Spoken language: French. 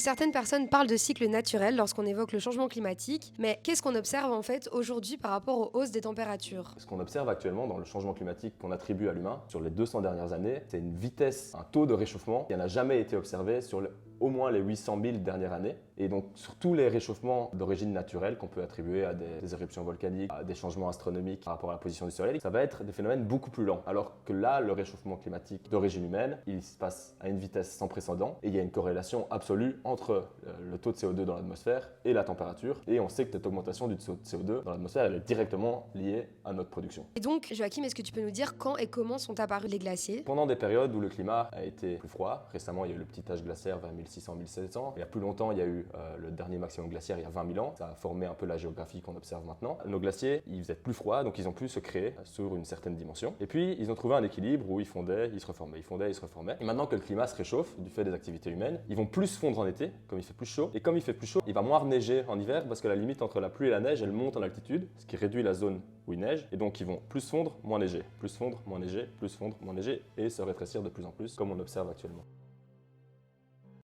Certaines personnes parlent de cycle naturel lorsqu'on évoque le changement climatique, mais qu'est-ce qu'on observe en fait aujourd'hui par rapport aux hausses des températures? Ce qu'on observe actuellement dans le changement climatique qu'on attribue à l'humain sur les 200 dernières années, c'est une vitesse, un taux de réchauffement qui n'a jamais été observé sur au moins les 800 000 dernières années. Et donc sur tous les réchauffements d'origine naturelle qu'on peut attribuer à des éruptions volcaniques, à des changements astronomiques par rapport à la position du soleil, ça va être des phénomènes beaucoup plus lents. Alors que là, le réchauffement climatique d'origine humaine, il se passe à une vitesse sans précédent et il y a une corrélation absolue entre le taux de CO2 dans l'atmosphère et la température. Et on sait que cette augmentation du taux de CO2 dans l'atmosphère, elle est directement liée à notre production. Et donc, Joachim, est-ce que tu peux nous dire quand et comment sont apparus les glaciers? Pendant des périodes où le climat a été plus froid, récemment il y a eu le petit âge glaciaire vers 1600-1700, il y a plus longtemps il y a eu le dernier maximum glaciaire il y a 20 000 ans, ça a formé un peu la géographie qu'on observe maintenant. Nos glaciers, ils faisaient plus froid, donc ils ont pu se créer sur une certaine dimension. Et puis ils ont trouvé un équilibre où ils fondaient, ils se reformaient, ils fondaient, ils se reformaient. Et maintenant que le climat se réchauffe du fait des activités humaines, ils vont plus fondre en été, comme il fait plus chaud. Et comme il fait plus chaud, il va moins neiger en hiver parce que la limite entre la pluie et la neige, elle monte en altitude, ce qui réduit la zone où il neige. Et donc ils vont plus fondre, moins neiger, plus fondre, moins neiger, plus fondre, moins neiger, et se rétrécir de plus en plus, comme on observe actuellement.